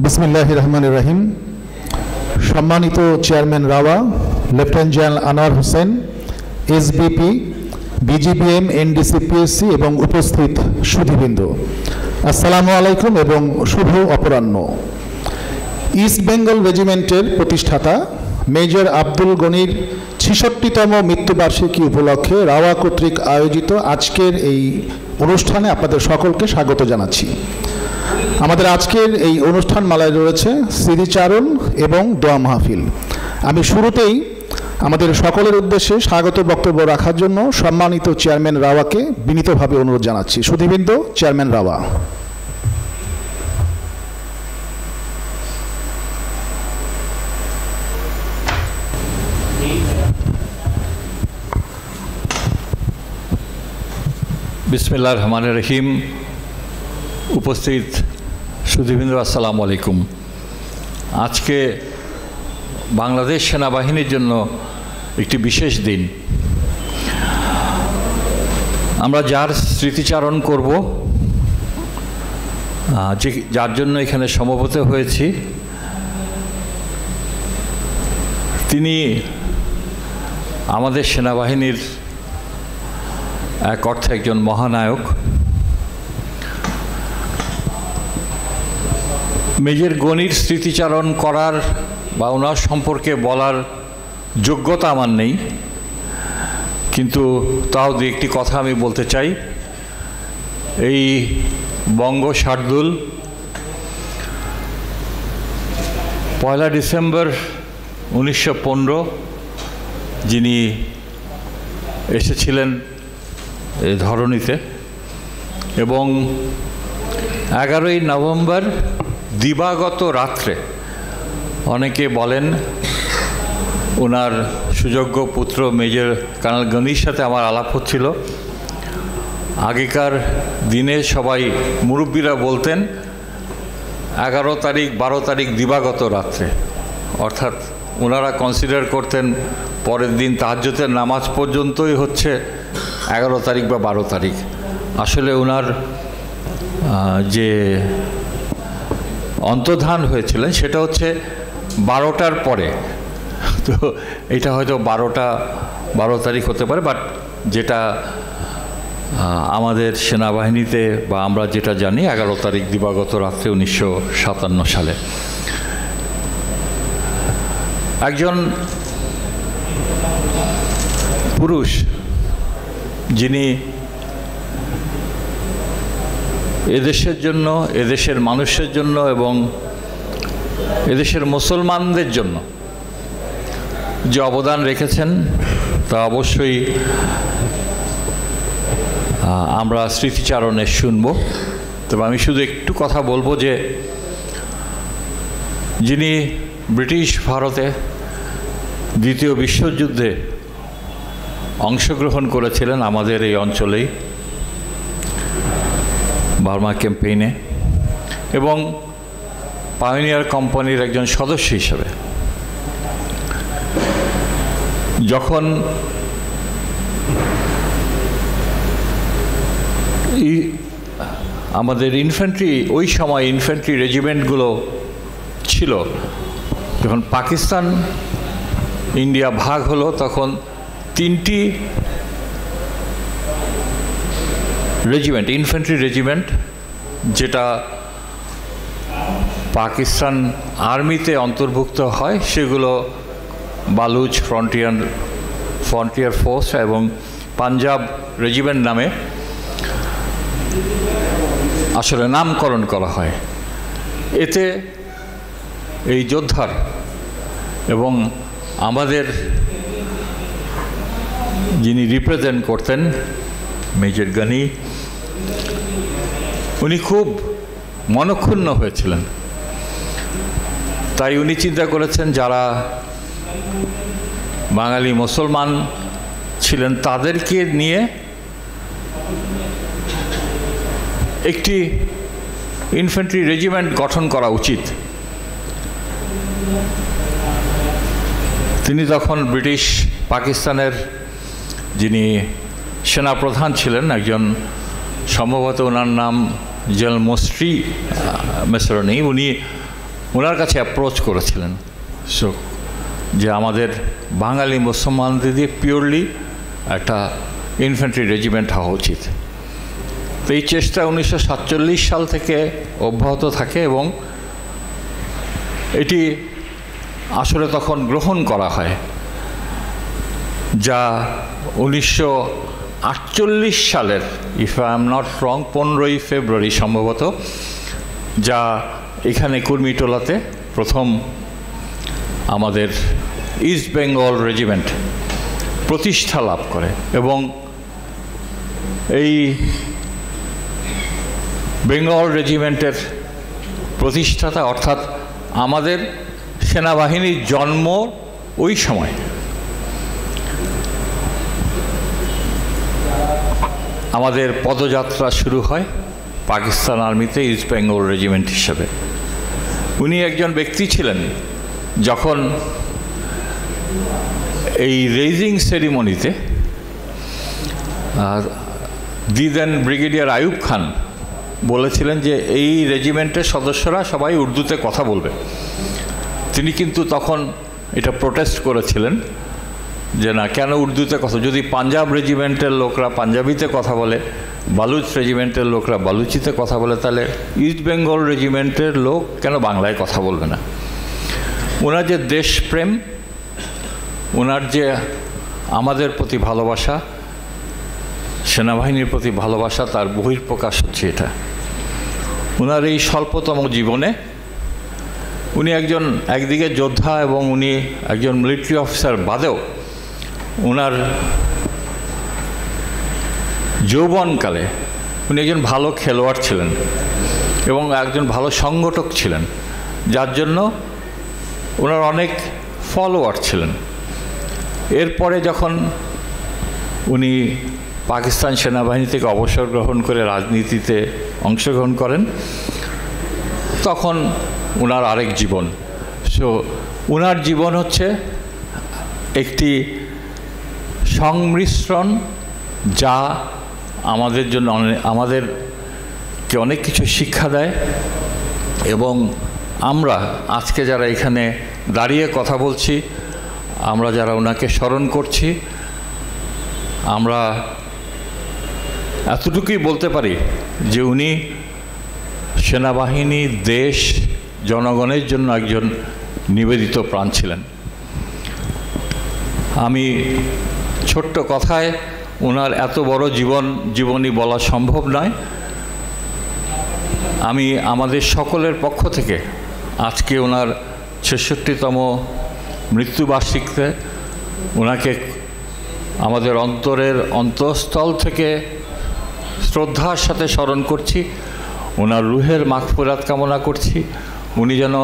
বিসমিল্লাহির রহমানির রহিম। সম্মানিত chairman rava, lieutenant general Anwar Hossain, SBP, বিজিবিএম, NDC-PSC এবং উপস্থিত সুধীবৃন্দ, আসসালামু আলাইকুম এবং শুভ অপরাহ্ন। ইস্ট বেঙ্গল রেজিমেন্টের প্রতিষ্ঠাতা মেজর আব্দুল গনির ৬৬তম মৃত্যুবার্ষিকী উপলক্ষে রাওয়া কর্তৃক আয়োজিত আজকের এই অনুষ্ঠানে আপনাদের সকলকে স্বাগত জানাচ্ছি। আমাদের আজকের এই অনুষ্ঠান মালায় রয়েছে স্মৃতিচারণ এবং দোয়া মাহফিল। আমি শুরুতেই আমাদের সকলের উদ্দেশ্যে স্বাগত বক্তব্য রাখার জন্য সম্মানিত চেয়ারম্যান রাওয়াকে বিনীতভাবে অনুরোধ জানাচ্ছি। সুধীবৃন্দ, চেয়ারম্যান রাওয়া। বিসমিল্লাহির রহমানির রহিম। উপস্থিত সুধীবৃন্দ, আসসালামু আলাইকুম। আজকে বাংলাদেশ সেনাবাহিনীর জন্য একটি বিশেষ দিন। আমরা যার স্মৃতিচারণ করব, যার জন্য এখানে সমবেত হয়েছি, তিনি আমাদের সেনাবাহিনীর এক অর্থে একজন মহানায়ক। মেজর গনির স্মৃতিচারণ করার বা ওনার সম্পর্কে বলার যোগ্যতা আমার নেই, কিন্তু তাও দু একটি কথা আমি বলতে চাই। এই বঙ্গ শার্দুল 1 ডিসেম্বর 1915 যিনি এসেছিলেন এই ধরণীতে, এবং 11ই নভেম্বর দিবাগত রাত্রে, অনেকে বলেন ওনার সুযোগ্য পুত্র মেজর কর্নেল গনির সাথে আমার আলাপ হচ্ছিল। আগেকার দিনে সবাই মুরব্বীরা বলতেন 11 তারিখ 12 তারিখ দিবাগত রাত্রে, অর্থাৎ ওনারা কনসিডার করতেন পরের দিন তাহাজ্জুদের নামাজ পর্যন্তই হচ্ছে 11 তারিখ বা 12 তারিখ। আসলে ওনার যে অন্তর্ধান হয়েছিলেন সেটা হচ্ছে 12টার পরে, তো এটা হয়তো 12 তারিখ হতে পারে, বাট যেটা আমাদের সেনাবাহিনীতে বা আমরা যেটা জানি 11 তারিখ দিবাগত রাত্রে 1957 সালে। একজন পুরুষ যিনি এদেশের জন্য, এদেশের মানুষের জন্য এবং এদেশের মুসলমানদের জন্য যে অবদান রেখেছেন তা অবশ্যই আমরা স্মৃতিচারণে শুনব। তবে আমি শুধু একটু কথা বলবো যে যিনি ব্রিটিশ ভারতে দ্বিতীয় বিশ্বযুদ্ধে অংশগ্রহণ করেছিলেন আমাদের এই অঞ্চলেই, বার্মা ক্যাম্পেইনে, এবং পায়োনিয়ার কোম্পানির একজন সদস্য হিসেবে যখন আমাদের ইনফ্যান্ট্রি, ওই সময় ইনফ্যান্ট্রি রেজিমেন্টগুলো ছিল, যখন পাকিস্তান ইন্ডিয়া ভাগ হলো, তখন 3টি রেজিমেন্ট, ইনফ্যান্ট্রি রেজিমেন্ট, যেটা পাকিস্তান আর্মিতে অন্তর্ভুক্ত হয়, সেগুলো বালুচ ফ্রন্টিয়ার ফোর্স এবং পাঞ্জাব রেজিমেন্ট নামে আসলে নামকরণ করা হয়। এতে এই যোদ্ধার এবং আমাদের যিনি রিপ্রেজেন্ট করতেন মেজর গনি, উনি খুব মনক্ষুণ্ণ হয়েছিলেন। তাই উনি চিন্তা করেছেন যারা বাঙালি মুসলমান ছিলেন তাদেরকে নিয়ে একটি ইনফ্যান্ট্রি রেজিমেন্ট গঠন করা উচিত। তিনি তখন ব্রিটিশ পাকিস্তানের যিনি সেনাপ্রধান ছিলেন, একজন সম্ভবত ওনার নাম জেনারেল মোস্ট্রি মেসরনি, উনি ওনার কাছে অ্যাপ্রোচ করেছিলেন সো যে আমাদের বাঙালি মুসলমানদের দিয়ে পিওরলি একটা ইনফ্যান্ট্রি রেজিমেন্ট হওয়া উচিত। তো এই চেষ্টা 1947 সাল থেকে অব্যাহত থাকে এবং এটি আসলে তখন গ্রহণ করা হয়, যা 1948 সালের if I am not wrong 15ই ফেব্রুয়ারি সম্ভবত, যা এখানে কুর্মিটোলাতে প্রথম আমাদের ইস্ট বেঙ্গল রেজিমেন্ট প্রতিষ্ঠা লাভ করে। এবং এই বেঙ্গল রেজিমেন্টের প্রতিষ্ঠাতা অর্থাৎ আমাদের সেনাবাহিনীর জন্ম ওই সময়। আমাদের পদযাত্রা শুরু হয় পাকিস্তান আর্মিতে ইস্ট বেঙ্গল রেজিমেন্ট হিসাবে। উনি একজন ব্যক্তি ছিলেন যখন এই রেজিং সেরিমনিতে দেন ব্রিগেডিয়ার আইয়ুব খান বলেছিলেন যে এই রেজিমেন্টের সদস্যরা সবাই উর্দুতে কথা বলবে। তিনি কিন্তু তখন এটা প্রোটেস্ট করেছিলেন যে না, কেন উর্দুতে কথা, যদি পাঞ্জাব রেজিমেন্টের লোকরা পাঞ্জাবিতে কথা বলে, বালুচ রেজিমেন্টের লোকরা বালুচিতে কথা বলে, তাহলে ইস্ট বেঙ্গল রেজিমেন্টের লোক কেন বাংলায় কথা বলবে না। ওনার যে দেশপ্রেম, ওনার যে আমাদের প্রতি ভালোবাসা, সেনাবাহিনীর প্রতি ভালোবাসা, তার বহিঃপ্রকাশ হচ্ছে এটা। ওনার এই স্বল্পতম জীবনে উনি একজন একদিকে যোদ্ধা এবং উনি একজন মিলিটারি অফিসার বাদেও ওনার যৌবনকালে উনি একজন ভালো খেলোয়াড় ছিলেন এবং একজন ভালো সংগঠক ছিলেন, যার জন্য ওনার অনেক ফলোয়ার ছিলেন। এরপরে যখন উনি পাকিস্তান সেনাবাহিনী থেকে অবসর গ্রহণ করে রাজনীতিতে অংশগ্রহণ করেন, তখন ওনার আরেক জীবন। সো ওনার জীবন হচ্ছে একটি সংমিশ্রণ, যা আমাদের জন্য আমাদেরকে অনেক কিছু শিক্ষা দেয়। এবং আমরা আজকে যারা এখানে দাঁড়িয়ে কথা বলছি, আমরা যারা ওনাকে স্মরণ করছি, আমরা এতটুকুই বলতে পারি যে উনি সেনাবাহিনী, দেশ, জনগণের জন্য একজন নিবেদিত প্রাণ ছিলেন। আমি ছোট্ট কথায় ওনার এত বড় জীবনী বলা সম্ভব নয়। আমি আমাদের সকলের পক্ষ থেকে আজকে ওনার ৬৬তম মৃত্যুবার্ষিকীতে ওনাকে আমাদের অন্তরের অন্তঃস্থল থেকে শ্রদ্ধার সাথে স্মরণ করছি। ওনার রুহের মাগফিরাত কামনা করছি। উনি যেন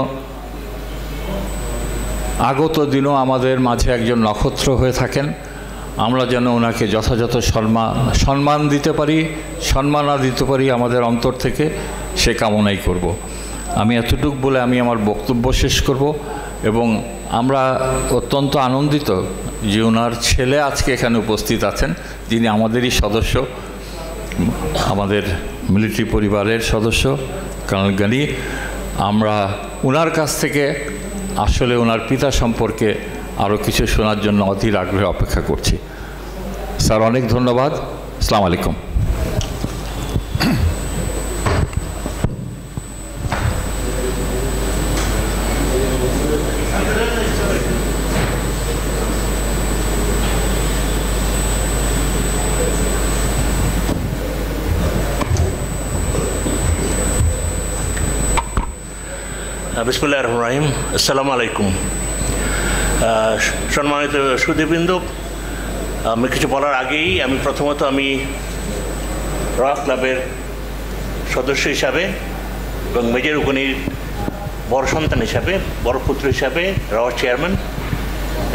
আগত দিনও আমাদের মাঝে একজন নক্ষত্র হয়ে থাকেন। আমরা যেন ওনাকে যথাযথ সম্মান দিতে পারি, সম্মাননা দিতে পারি আমাদের অন্তর থেকে, সে কামনাই করব। আমি এতটুকু বলে আমি আমার বক্তব্য শেষ করব। এবং আমরা অত্যন্ত আনন্দিত যে ওনার ছেলে আজকে এখানে উপস্থিত আছেন, যিনি আমাদেরই সদস্য, আমাদের মিলিটারি পরিবারের সদস্য কর্নেল গানি। আমরা ওনার কাছ থেকে আসলে ওনার পিতা সম্পর্কে আরও কিছু শোনার জন্য অধীর আগ্রহে অপেক্ষা করছি। স্যার, অনেক ধন্যবাদ। আসসালামু আলাইকুম। বিসমিল্লাহির রহমানির রহিম। আসসালামু আলাইকুম। সম্মানিত সুধীবৃন্দ, আমি কিছু বলার আগেই প্রথমত আমি র ক্লাবের সদস্য হিসাবে এবং মেজর উগনির বড় সন্তান হিসাবে, বড় পুত্র হিসাবে, র চেয়ারম্যান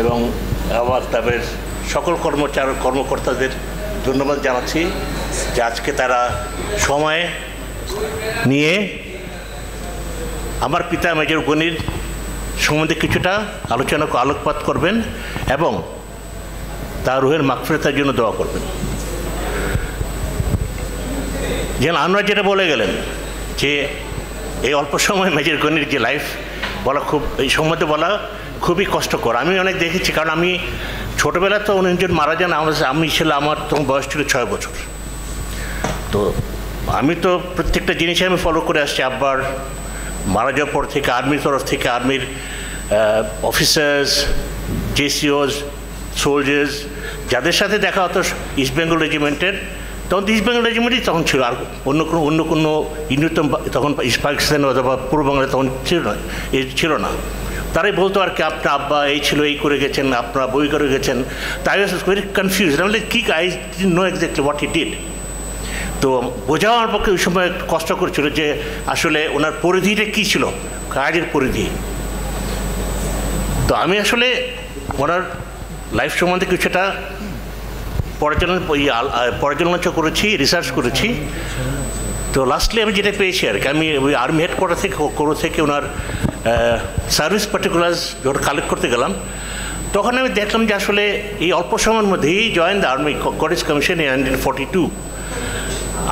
এবং আমার ক্লাবের সকল কর্মকর্তাদের ধন্যবাদ জানাচ্ছি যে আজকে তারা সময় নিয়ে আমার পিতা মেজর গনির সম্বন্ধে কিছুটা আলোকপাত করবেন এবং তার রুহের মাগফিরাতের জন্য দোয়া করবেন। যেন আমরা যেটা বলে গেলেন যে এই অল্প সময় মেজর গনির যে লাইফ, বলা খুব এই সম্বন্ধে বলা খুবই কষ্টকর। আমি অনেক দেখেছি, কারণ আমি ছোটোবেলা তো উনিজন মারা যান, আমি ছিলাম, আমার তখন বয়স ছিল 6 বছর। তো আমি তো প্রত্যেকটা জিনিসই আমি ফলো করে আসছি। আব্বার মারা যাওয়ার পর থেকে আর্মির তরফ থেকে, আর্মির অফিসার্স, জেসিওস, সোলজার্স, যাদের সাথে দেখা হতো ইস্ট বেঙ্গল রেজিমেন্টের, তখন ইস্ট বেঙ্গল রেজিমেন্টই তখন ছিল, আর অন্য কোনো ইউনিট তখন ইস্ট পাকিস্তান অথবা পূর্ব বাংলায় তখন ছিল না। তারাই বলতো আর কি, আপনার আব্বা এই ছিল, এই করে গেছেন, আপনারা বই করে গেছেন। তাই ওয়াজ ভেরি কনফিউজ, আমি কি I didn't know exactly what he did. তো বোঝাও আমার পক্ষে ওই সময় একটু কষ্ট করছিল যে আসলে ওনার পরিধিটা কী ছিল, কাজের পরিধি। তো আমি আসলে ওনার লাইফ সম্বন্ধে কিছুটা পর্যালোচনা করেছি, রিসার্চ করেছি। তো লাস্টলি আমি যেটা পেয়েছি আর কি, আমি ওই আর্মি হেডকোয়ার্টার থেকে ওনার সার্ভিস পার্টিকুলার্স যখন কালেক্ট করতে গেলাম, তখন আমি দেখলাম যে আসলে এই অল্প সময়ের মধ্যেই join the army college commission in 1942।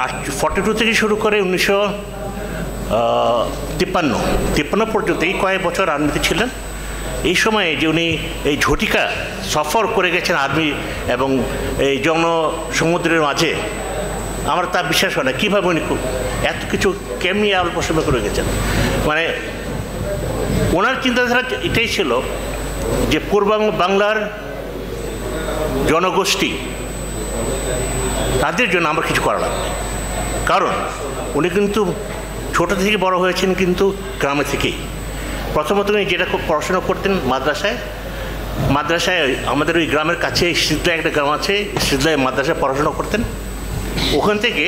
আর 42 থেকে শুরু করে 1953 পর্যন্ত এই কয়েক বছর আর্মিতে ছিলেন। এই সময়ে যে উনি এই ঝটিকা সফর করে গেছেন আর্মি এবং এই সমুদ্রের মাঝে, আমার তা বিশ্বাস হয় না কীভাবে উনি এত কিছু কেমনি অল্প সময় করে গেছেন। মানে ওনার চিন্তাধারা এটাই ছিল যে পূর্ব বাংলার জনগোষ্ঠী, তাদের জন্য আমরা কিছু করা লাগবে। কারণ উনি কিন্তু ছোটো থেকে বড় হয়েছেন কিন্তু গ্রামে থেকেই। প্রথমত উনি যেটা খুব পড়াশোনা করতেন মাদ্রাসায় আমাদের ওই গ্রামের কাছে সিদ্ধা একটা গ্রাম আছে, সিদ্ধায় মাদ্রাসায় পড়াশোনা করতেন। ওখান থেকে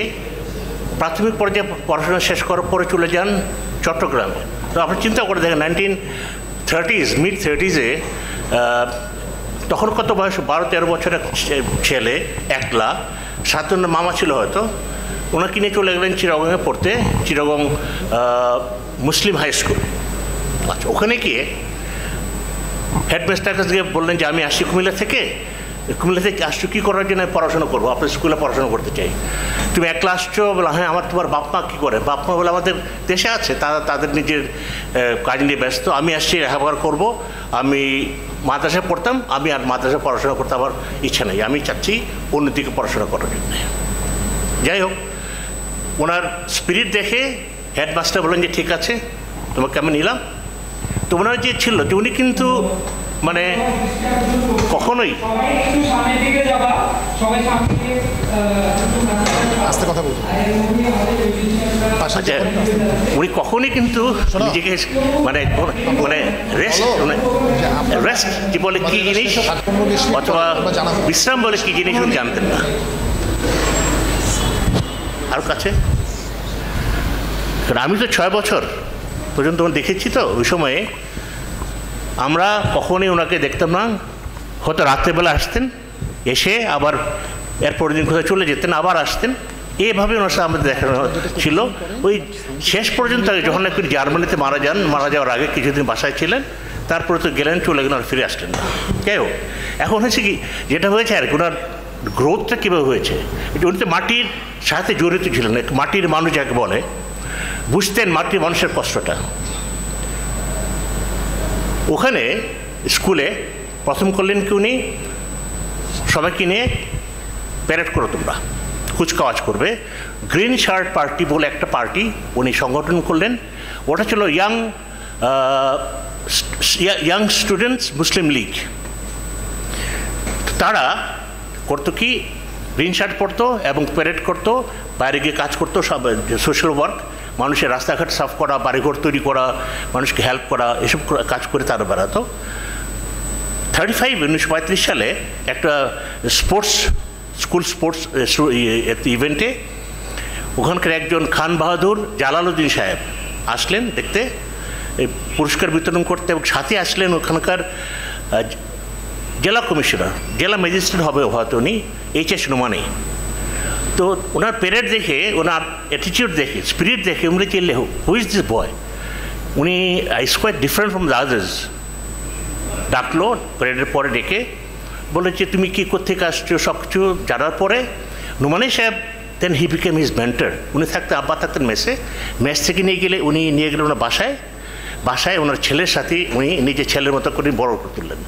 প্রাথমিক পর্যায়ে পড়াশোনা শেষ করার পরে চলে যান চট্টগ্রামে। তো আপনি চিন্তা করে দেখেন 1930s, mid-30s তখন কত বয়স, 12-13 বছরের ছেলে, একলা, 7 জনের মামা ছিল হয়তো, ওনাকে নিয়ে চলে গেলেন চিটাগংয়ে পড়তে, চিটাগং মুসলিম হাই স্কুল। আচ্ছা, ওখানে গিয়ে হেডমাস্টার কাছে গিয়ে বললেন যে আমি আসছি কুমিল্লা থেকে আসছো কী করার জন্য? পড়াশোনা করবো, আপনার স্কুলে পড়াশোনা করতে চাই। তুমি একলা আসছো? বলে হ্যাঁ। আমার তোমার বাপ মা কী করে? বাপ মা বলে আমাদের দেশে আছে, তাদের নিজের কাজ নিয়ে ব্যস্ত। আমি আসছি লেখাপড়া করবো, আমি মাদ্রাসায় পড়তাম, আমি আর মাদ্রাসায় পড়াশোনা করতে আমার ইচ্ছা নেই, আমি চাচ্ছি অন্যদিকে পড়াশোনা করার জন্য। যাই হোক, ওনার স্পিরিট দেখে হেডমাস্টার বললেন যে ঠিক আছে, তোমাকে আমি নিলাম। তো ওনার যে ছিল যে উনি কিন্তু মানে কখনোই উনি কখনই কিন্তু নিজেকে মানে রেস্ট যে বলে কি জিনিস অথবা বিশ্রাম বলে কি জিনিস উনি জানতেন না। আর কাছে আমি তো 6 বছর পর্যন্ত দেখেছি, তো ওই সময়ে আমরা কখনই ওনাকে দেখতাম না। হয়তো রাত্রেবেলা আসতেন, এসে আবার এরপরের দিন কোথাও চলে যেতেন, আবার আসতেন, এইভাবে ওনার সাথে আমাদের দেখানো ছিল। ওই শেষ পর্যন্ত যখন একটু জার্মানিতে মারা যাওয়ার আগে কিছুদিন বাসায় ছিলেন, তারপরে তো গেলেন, চলে গেলেন, আর ফিরে আসলেন না। যাই হোক, এখন হয়েছে কি যেটা হয়েছে আর কি, ওনার গ্রোথটা কীভাবে হয়েছে, উনি তো মাটির সাথে জড়িত ছিলেন, মাটির মানুষ যাকে বলে, বুঝতেন মাটির মানুষের কষ্টটা। ওখানে স্কুলে প্রথম করলেন কি উনি সবাইকে নিয়ে প্যারেড করো, তোমরা কুচকাওয়াজ করবে। গ্রিন শার্ট পার্টি বলে একটা পার্টি উনি সংগঠন করলেন। ওটা ছিল ইয়াং স্টুডেন্টস মুসলিম লীগ। তারা করতো কি, গ্রিন শার্ট পরতো এবং প্যারেড করতো, বাইরে গিয়ে কাজ করতো, সব সোশ্যাল ওয়ার্ক, মানুষের রাস্তাঘাট সাফ করা, বাড়িঘর তৈরি করা, মানুষকে হেল্প করা, এসব কাজ করে তারা বেড়াতো। 1935 সালে একটা স্কুল স্পোর্টস ইভেন্টে ওখানকার একজন খান বাহাদুর জালালউদ্দিন সাহেব আসলেন দেখতে, এই পুরস্কার বিতরণ করতে, এবং সাথে আসলেন ওখানকার জেলা কমিশনার, জেলা ম্যাজিস্ট্রেট হবে হয়তো উনি, HS নোমানি। তো ওনার প্যারেড দেখে, ওনার অ্যাটিটিউড দেখে, স্পিরিট দেখে উনি চিনলে হু ইজ দিস বয়, উনি is quite different from the others. ডাকলো প্যারেডের পরে ডেকে বলে যে তুমি কী কোত্থেকে আসছো, সব কিছু জানার পরে নোমানি সাহেব দেন হি বিকেম হিজ মেন্টর। উনি আব্বা থাকতেন মেস থেকে নিয়ে গেলে ওনার বাসায়, বাসায় ওনার ছেলের সাথে উনি নিজের ছেলের মতো করে বড় করে তুললেন।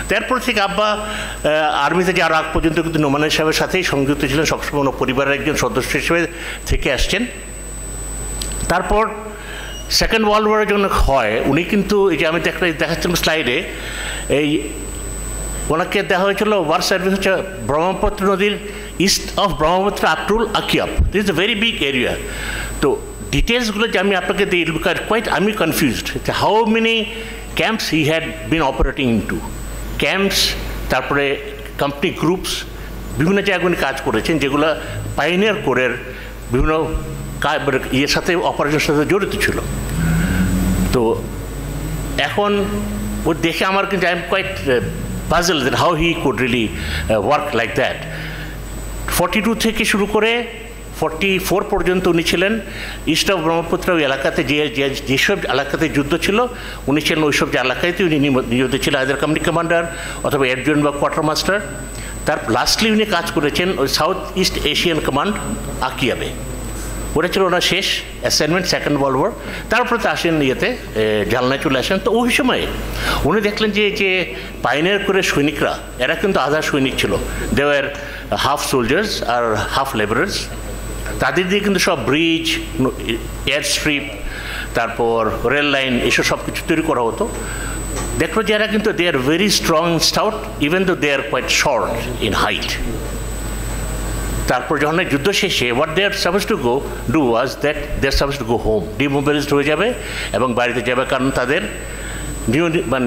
তারপর থেকে আব্বা আর্মিতে যাওয়ার আগ পর্যন্ত কিন্তু নোমানের সাহেবের সাথেই সংযুক্ত ছিলেন, সবসময় ওনার পরিবারের একজন সদস্য হিসেবে থেকে আসছেন। তারপর সেকেন্ড ওয়ার্ল্ড ওয়ারের জন্য হয় উনি কিন্তু এই যে আমি দেখাচ্ছিলাম স্লাইডে, এই ওনাকে দেখা হয়েছিল ওয়ার সার্ভিস হচ্ছে ব্রহ্মপুত্র নদীর east of Brahmaputra up to Akyab. This is a very big area. তো ডিটেলসগুলো যে আমি আপনাকে দিই, কোয়াইট আমি confused how many camps he had been operating into camps, তারপরে কোম্পানি গ্রুপস, বিভিন্ন জায়গায় উনি কাজ করেছেন যেগুলো পাইনিয়ার কোরের বিভিন্ন ইয়ের সাথে অপারেশনের সাথে জড়িত ছিল। তো এখন ও দেখে আমার কিন্তু I am quite puzzled that how he could really work like that. 42 থেকে শুরু করে 44 পর্যন্ত উনি ছিলেন ইস্ট অফ ব্রহ্মপুত্র ওই এলাকাতে, যেসব এলাকাতে যুদ্ধ ছিল উনি ছিলেন ওইসব যে এলাকাতে উনি নিয়োজিত ছিলেন, আইদার কোম্পানি কমান্ডার অথবা অ্যাডজুটেন্ট বা কোয়ার্টার মাস্টার। তার লাস্টলি উনি কাজ করেছেন ওই সাউথ ইস্ট এশিয়ান কমান্ড আকিয়াবে, ওটা ছিল ওনার শেষ অ্যাসাইনমেন্ট সেকেন্ড ওয়ার্ল্ড ওয়ার। তারপরে তো আসেন ইয়েতে জালনায় চলে আসেন। তো ওই সময়ে উনি দেখলেন যে পাইনিয়ার করে সৈনিকরা এরা কিন্তু আধা সৈনিক ছিল, দে ওয়ার হাফ সোলজার্স আর হাফ লেবারার্স। তাদের দিয়ে কিন্তু সব ব্রিজ, এয়ার স্ট্রিপ, তারপর রেল লাইন এসব সব কিছু তৈরি করা হতো। দেখলো যে এরা কিন্তু they are very strong stout even though they are quite short in height. তারপর যখন যুদ্ধ শেষে what they are suppose to go do was that they are suppose to go home, demobilised হয়ে যাবে এবং বাড়িতে যাবে, কারণ তাদের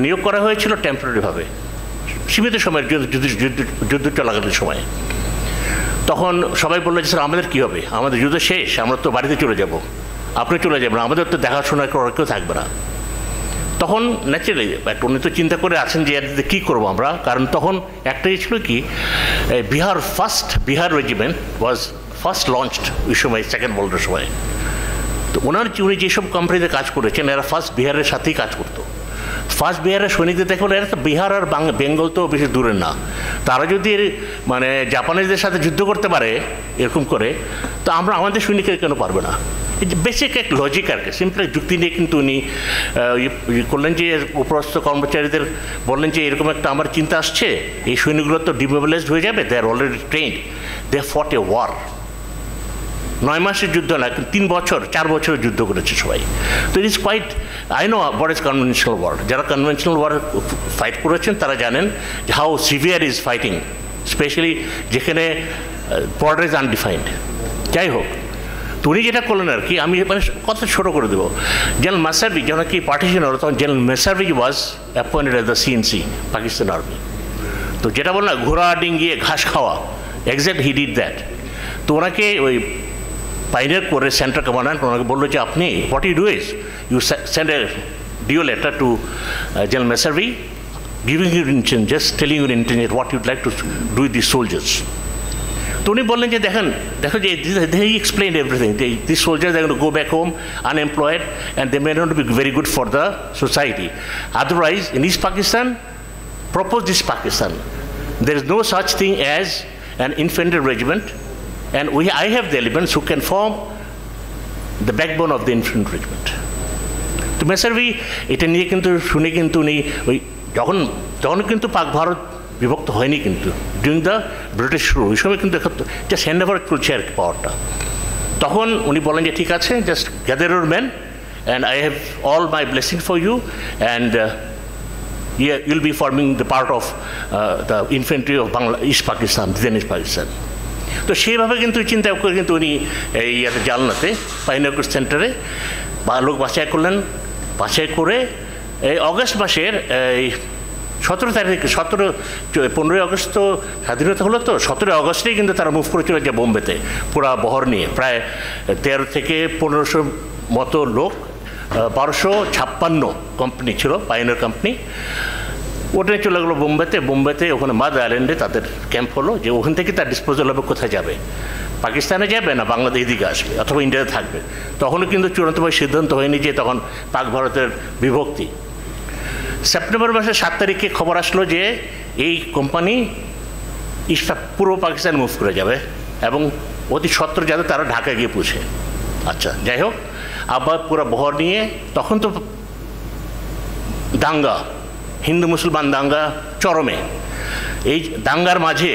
নিয়োগ করা হয়েছিল টেম্পোরারিভাবে সীমিত সময়ের যুদ্ধ চলাকালীন সময়ে। তখন সবাই বললো যে স্যার আমাদের কী হবে, আমাদের যুদ্ধ শেষ, আমরা তো বাড়িতে চলে যাব, আপনি চলে যাবেন, আমাদের তো দেখাশোনা করার কেউ থাকবে না। তখন ন্যাচারালি উনি তো চিন্তা করে আছেন যে এর কী করবো আমরা, কারণ তখন একটাই ছিল কি Bihar regiment was first launched ওই সময় সেকেন্ড ওয়ার্ল্ডের সময়। তো উনি যেসব কোম্পানিতে কাজ করেছেন এরা ফার্স্ট বিহারের সাথেই কাজ করতো। ফার্স্ট বিহারের সৈনিকদের দেখে এরা তো বিহার আর বেঙ্গল তো বেশি দূরে না, তারা যদি মানে জাপানিজদের সাথে যুদ্ধ করতে পারে এরকম করে, তো আমরা আমাদের সৈনিকের কেন পারবে না? বেসিক এক লজিক আর কি, সিম্পল যুক্তি নিয়ে কিন্তু উনি করলেন যে উপরস্থ কর্মচারীদের বললেন যে এরকম একটা আমার চিন্তা আসছে, এই সৈনিকগুলো তো ডিমোবিলাইজড হয়ে যাবে, দে আর অলরেডি ট্রেন্ড, দে ফট এ ওয়ার। 9 মাসের যুদ্ধ না, 3 বছর 4 বছরের যুদ্ধ করেছে সবাই। তো it is quite, I know what is conventional war. যারা কনভেনশনাল ওয়ার ফাইট করেছেন তারা জানেন how severe is fighting, specially যেখানে বর্ডার ইজ আনডিফাইন্ড। যাই হোক, তো উনি যেটা করলেন আর কি, আমি মানে কত ছোটো করে দেবো, জেনারেল মাসারভি যখন কি পার্টিশন হলো তখন general Messervy was appointed as the CNC Pakistan army. তো যেটা বল না ঘোড়া ডিঙ্গিয়ে ঘাস খাওয়া, এক্স্যাক্ট হি ডিড দ্যাট। তো ওনাকে ওই পাইনিয়ার কোরের সেন্ট্রাল কমান্ড্যান্ট ওনাকে বললো যে আপনি what you do is you send a DO letter to general Messervy giving your intention, just telling your intention what you'd like to do with this soldiers. তো উনি বললেন যে দেখো যে he explain everything, this soldiers are going to go back home unemployed and they may not be very good for the society. Otherwise in east Pakistan, propose this Pakistan, there is no such thing as an infantry regiment, and I have the elements who can form the backbone of the infantry regiment. তো মেসারভি এটা নিয়ে কিন্তু শুনে কিন্তু উনি ওই যখন কিন্তু পাক ভারত বিভক্ত হয়নি, কিন্তু ডিউরিং দ্য ব্রিটিশ রুল ওই সময় কিন্তু জাস্ট হ্যান্ড ওভার চলছে আর কি পাওয়ারটা। তখন উনি বলেন যে ঠিক আছে, just gather your men and I have all my blessing for you and you'll be forming the part of the infantry of East Pakistan, then East Pakistan. তো সেইভাবে কিন্তু চিন্তা করে কিন্তু উনি এই জালনাতে পাইনিয়ার কোর সেন্টারে লোক বাছাই করলেন। বাছাই করে এই অগস্ট মাসের এই 17 তারিখে 15ই আগস্ট তো স্বাধীনতা হলো, তো 17 আগস্টেই কিন্তু তারা মুভ করে চলে যায় বোম্বেতে পুরা বহর নিয়ে, প্রায় 13 থেকে 1500 মতো লোক, 1256 কোম্পানি ছিল পাইনিয়ার কোম্পানি, ওটাই চলে গেলো বোম্বেতে ওখানে মাদ আইল্যান্ডে তাদের ক্যাম্প হলো, যে ওখান থেকে তার ডিসপোজাল হবে কোথায় যাবে, পাকিস্তানে যাবে না বাংলাদেশ এদিকে আসবে অথবা ইন্ডিয়াতে থাকবে। তখনও কিন্তু চূড়ান্তভাবে সিদ্ধান্ত হয়নি যে তখন পাক ভারতের বিভক্তি। সেপ্টেম্বর মাসের 7 তারিখে খবর আসলো যে এই কোম্পানি পূর্ব পাকিস্তান মুভ করে যাবে এবং অতি সত্বর যাতে তারা ঢাকায় গিয়ে পৌঁছে। আচ্ছা, যাই হোক, আবার পুরো বহর নিয়ে তখন তো দাঙ্গা, হিন্দু মুসলমান দাঙ্গা চরমে। এই দাঙ্গার মাঝে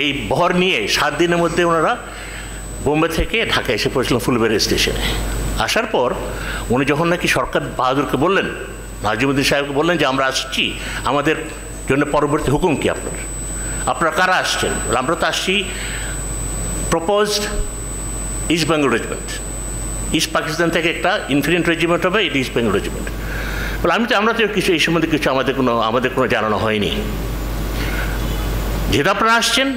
এই ভর নিয়ে 7 দিনের মধ্যে ওনারা বোম্বে থেকে ঢাকা এসে পড়েছিলেন ফুলবাড়ি স্টেশনে। আসার পর উনি যখন নাকি সরকার বাহাদুরকে বললেন, নাজিমুদ্দিন সাহেবকে বললেন যে আমরা আসছি, আমাদের জন্য পরবর্তী হুকুম কি আপনারা কারা আসছেন? আমরা তো আসছি proposed east Bengal regiment, east Pakistan থেকে একটা ইনফিডেন্ট রেজিমেন্ট হবে, এটা ইস্ট বেঙ্গল রেজিমেন্ট। বলে আমরা তো কিছু এই সম্বন্ধে কিছু আমাদের কোনো জানানো হয়নি। যেহেতু আপনারা আসছেন,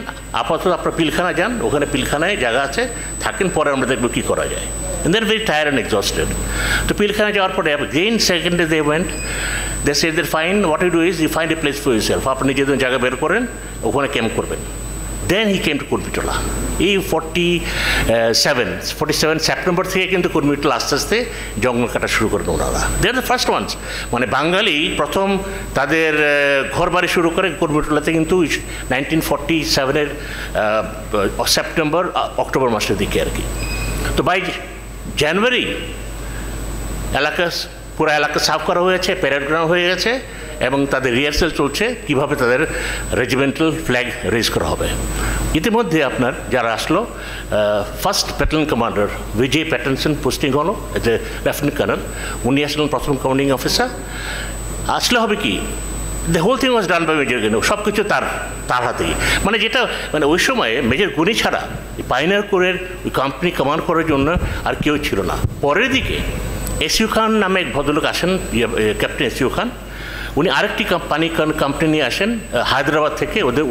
আপাতত আপনারা পিলখানা যান, ওখানে পিলখানায় জায়গা আছে, থাকেন, পরে আমরা দেখবো কী করা যায়। And they're very tired and exhausted. তো পিলখানা যাওয়ার পরে again second day they went, they said that fine, what you do is you find a place for yourself, আপনি নিজেদের জায়গা বের করেন, ওখানে ক্যাম্প করবেন। Then he came to Kurmitola. এই 47 সেপ্টেম্বর থেকে কিন্তু কুর্মিটোলা আস্তে আস্তে জঙ্গল কাটা শুরু করেন ওনারা। দে আর দ্য ফার্স্ট ওয়ান্স, মানে বাঙালি প্রথম তাদের ঘর বাড়ি শুরু করে কুর্মিটোলাতে কিন্তু 1947-এর সেপ্টেম্বর অক্টোবর মাসের দিকে আর কি। তো বাই জানুয়ারি পুরো এলাকা সাফ করা হয়েছে, প্যারেড গ্রাউন্ড হয়ে গেছে এবং তাদের রিহার্সাল চলছে কীভাবে তাদের রেজিমেন্টাল ফ্ল্যাগ রেজ করা হবে। ইতিমধ্যে আপনার যারা আসলো, first battalion commander Bijoy Patterson posting হলো এজ এ লেফটেন্যান্ট কর্নেল, উনি আসলেন প্রথম কমান্ডিং অফিসার। আসলে হবে কি, the whole thing was done by major Gani, সব কিছু তার হাতেই। মানে যেটা মানে ওই সময়ে মেজর গুনি ছাড়া পাইনার কোরের ওই কোম্পানি কমান্ড করার জন্য আর কেউ ছিল না। পরের দিকে এসইউ খান নামে এক ভদ্রলোক আসেন, ক্যাপ্টেন এসইউ খান, উনি আরেকটি কোম্পানি নিয়ে আসেন হায়দ্রাবাদ থেকে ওদের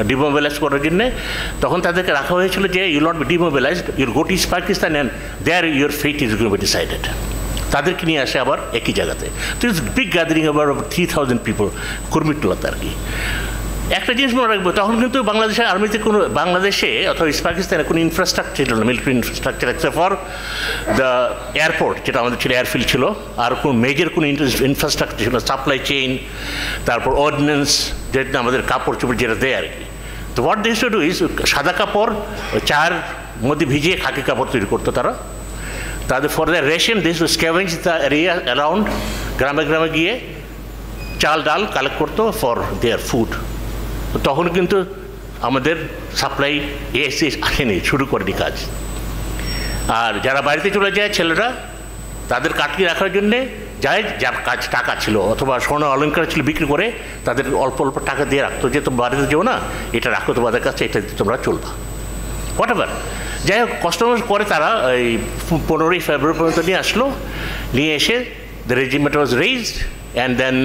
ডিমোবিলাইজ করার জন্যে। তখন তাদেরকে রাখা হয়েছিল যে you not be demobilised, your go to east Pakistan and there your fate is going to be decided. তাদেরকে নিয়ে আসে আবার একই জায়গাতে। তো ইটস বিগ গ্যাদারিং আবার 3000 পিপল কুর্মিটোলাতে আর কি। একটা জিনিস মনে রাখবো, তখন কিন্তু বাংলাদেশের আর্মিতে কোনো বাংলাদেশে অথবা ইস্ট পাকিস্তানে কোনো ইনফ্রাস্ট্রাকচার ছিল না, military infrastructure except for the airport যেটা আমাদের ছিল, এয়ারফিল্ড ছিল, আর কোনো মেজর কোনো ইনফ্রাস্ট্রাকচার ছিল না, সাপ্লাই চেইন, তারপর অর্ডিন্যান্স, যেটা আমাদের কাপড় চোপড় যেটা দেয় আর কি। তো what they use to do is, সাদা কাপড় চায়ের মধ্যে ভিজিয়ে খাকি কাপড় তৈরি করতো তারা। তাদের for the ration this to scavenge the area around, গ্রামে গ্রামে গিয়ে চাল ডাল কালেক্ট করতো ফর দেয়ার ফুড। তখন কিন্তু আমাদের সাপ্লাই এসে আসেনি, শুরু করেনি কাজ। আর যারা বাড়িতে চলে যায় ছেলেরা, তাদের কাটিয়ে রাখার জন্যে যায়, যার কাজ টাকা ছিল অথবা স্বর্ণ অলঙ্কার ছিল বিক্রি করে তাদের অল্প অল্প টাকা দিয়ে রাখতো, যে তোমরা বাড়িতে যেও না, এটা রাখো তোমাদের কাছে, এটা তোমরা চলবা, হোয়াট এভার। যাই হোক, কষ্ট করে তারা এই 15ই ফেব্রুয়ারি পর্যন্ত নিয়ে আসলো। নিয়ে এসে the regiment was raised and then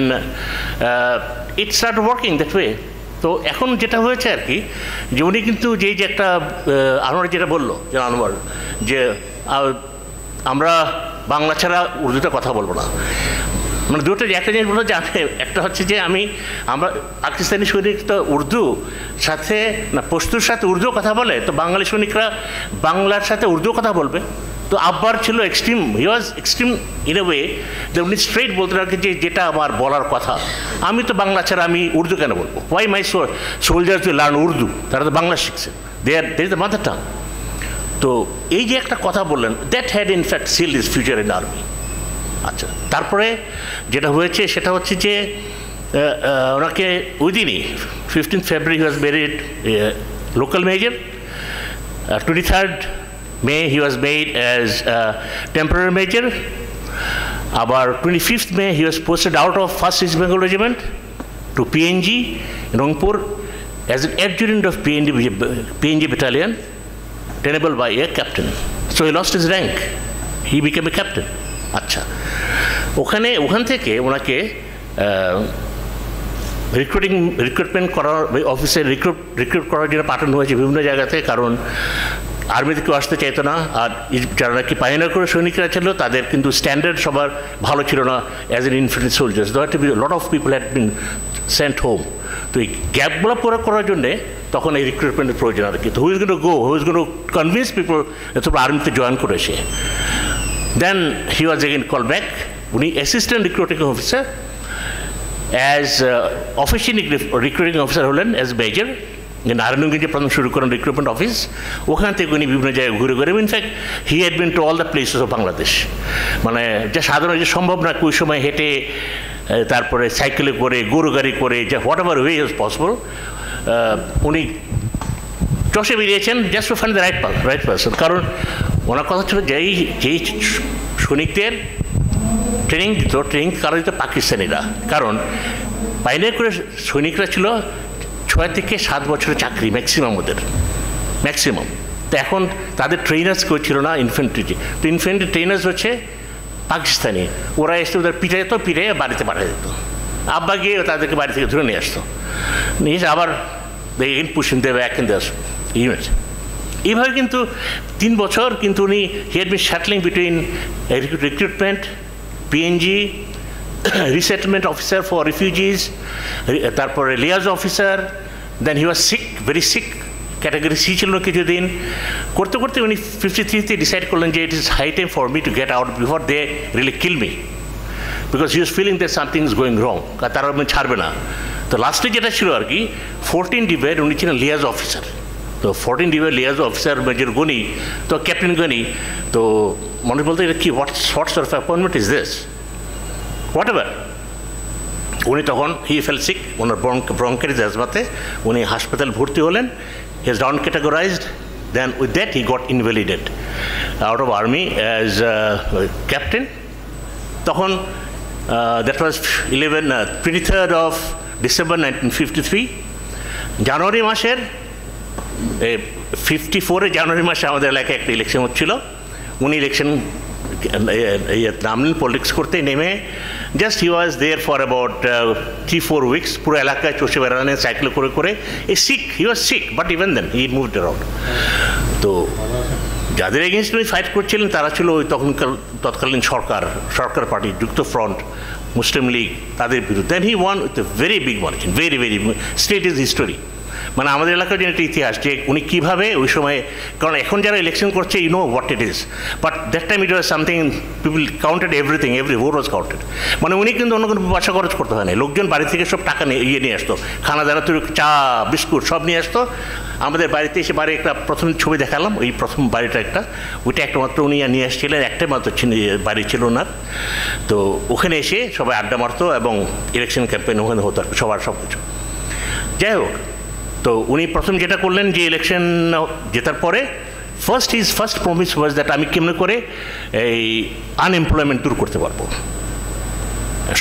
it start working that way. তো এখন যেটা হয়েছে আর কি, যে উনি কিন্তু যে একটা আনোয়ার যেটা বললো, যে আনোয়ার যে আমরা বাংলা ছাড়া উর্দুতে কথা বলবো না, মানে দুটো একটা জিনিস বললো যে একটা হচ্ছে যে আমরা পাকিস্তানি সৈনিক তো উর্দু সাথে না পশতুর সাথে উর্দু কথা বলে, তো বাঙালি সৈনিকরা বাংলার সাথে উর্দু কথা বলবে। তো আব্বার ছিল extreme, he was extreme in a way যে উনি স্ট্রেট বলতে রাখে যে যেটা আমার বলার কথা, আমি তো বাংলা ছাড়া আমি উর্দু কেন বলবো, why my soldiers will learn Urdu, তারা তো বাংলা শিখছে, they are the mother tongue. তো এই যে একটা কথা বললেন, that had in fact sealed his future in army. আচ্ছা, তারপরে যেটা হয়েছে সেটা হচ্ছে যে ওনাকে ওই দিনই 15th February he was made local major, 23rd May he was made as temporary major, about 25th May he was posted out of 1st East Bengal Regiment to PNG Rangpur as an adjutant of PNG battalion, tenable by a captain. So he lost his rank, he became a captain. আচ্ছা, ওখান থেকে ওনাকে recruitment করার অফিসে recruit করার জন্য পাঠানো হয়েছে বিভিন্ন জায়গাতে, কারণ আর্মিতে কেউ আসতে চাইতো না। আর যারা নাকি পাইনার করে সৈনিকরা ছিল তাদের কিন্তু স্ট্যান্ডার্ড সবার ভালো ছিল না as an infantry soldiers, that be lot of people had been sent home. তো এই গ্যাপগুলো পুরো করার জন্যে তখন এই রিক্রুটমেন্টের প্রয়োজন আর কি। তো who is going to go, who is going to convince people তোমরা আর্মিতে জয়েন করেছে। Then he was again called back. উনি assistant recruiting officer, as officially recruiting officer হলেন অ্যাজ মেজর। নারায়ণগঞ্জে প্রথম শুরু করেন রিক্রুটমেন্ট অফিস, ওখান থেকে উনি বিভিন্ন জায়গায় ঘুরে ঘুরে, in fact he had been to all the places of Bangladesh. মানে যা সাধারণ যে সম্ভব না ওই সময় হেঁটে তারপরে সাইকেলে করে, গরু গাড়ি করে, যে what ever way is possible উনি চষে বেরিয়েছেন just to find the right person. কারণ ওনার কথা ছিল যেই সৈনিকদের ট্রেনিং দিত, ট্রেনিং কারা দিত পাকিস্তানিরা। কারণ বাইরে করে সৈনিকরা ছিল 6 থেকে 7 বছরের চাকরি ম্যাক্সিমাম, ওদের ম্যাক্সিমাম। তো এখন তাদের ট্রেনার্স কেউ ছিল না ইনফ্যান্ট্রিতে। তো ইনফ্যান্ট্রি ট্রেনার্স হচ্ছে পাকিস্তানি। ওরা এসে ওদের পিঠে যেত, পিঠে বাড়িতে পাঠিয়ে দিত। আব্বা গিয়ে তাদেরকে বাড়ি থেকে ধরে নিয়ে আসতো, নিয়ে এসে আবার পুষিন দেবে এক ইউনিট। এইভাবে কিন্তু 3 বছর কিন্তু উনি he had been shuttling between recruitment, PNG, resettlement officer for refugees, তারপরে liaison officer, then he was sick, very sick, category C ছিল কিছুদিন। করতে করতে উনি 53-তে ডিসাইড করলেন যে it is high time for me to get out before they really kill me, because he was feeling that something is going wrong, তারা ছাড়বে না। তো লাস্টে যেটা ছিল আর কি 14 ডিবের উনি ছিলেন লিয়াজ অফিসার। তো 14 ডিবের লিয়াজ অফিসার মেজর গনি, তো ক্যাপ্টেন গনি, তো মনে বলতে এটা কি what sort of appointment is this, whatever. উনি তখন হি ফেল সিক, ওনার ব্রঙ্কাইটিস অ্যাজমাতে উনি হাসপাতাল ভর্তি হলেন। He is down categorised, then with that he got invalided out of army as captain. তখন that was 23rd of December 1953। জানুয়ারি মাসের 54-এ জানুয়ারি মাসে আমাদের এলাকায় একটা ইলেকশন হচ্ছিল। উনি ইলেকশন নামলেন পলিটিক্স করতে, নেমে just he was there for about 3-4 weeks. পুরো এলাকায় চষে বেড়ালেন সাইকেল করে করে। Sick, he was sick, but even then he moved around. তো যাদের এগেনস্ট উনি ফাইট করছিলেন তারা ছিল ওই তৎকালীন সরকার party, Jukta front, Muslim League, তাদের বিরুদ্ধে। Then he won with a very big margin, very state is history. মানে আমাদের এলাকার জন্য একটা ইতিহাস যে উনি কীভাবে ওই সময়ে, কারণ এখন যারা ইলেকশন করছে you know what it is, but that time it was something people counted everything, every vote was counted. মানে উনি কিন্তু অন্য কোনো পয়সা খরচ করতে হয় না, লোকজন বাড়ি থেকে সব টাকা নিয়ে আসতো, খানা দানা তৈরি, চা বিস্কুট সব নিয়ে আসতো। আমাদের বাড়িতে এসে বাড়ি একটা প্রথম ছবি দেখালাম, ওই প্রথম বাড়িটা একটা, ওইটা একটা মাত্র উনি নিয়ে আসছিলেন, একটাই মাত্র বাড়ি ছিল ওনার। তো ওখানে এসে সবাই আড্ডা মারতো এবং ইলেকশন ক্যাম্পেইন ওখানে হতো সবার সব কিছু। যাই হোক, তো উনি প্রথম যেটা করলেন যে ইলেকশন জেতার পরে ফার্স্ট প্রমিস ওয়াজ দ্যাট আমি কেমন করে এই আনএমপ্লয়মেন্ট দূর করতে পারবো।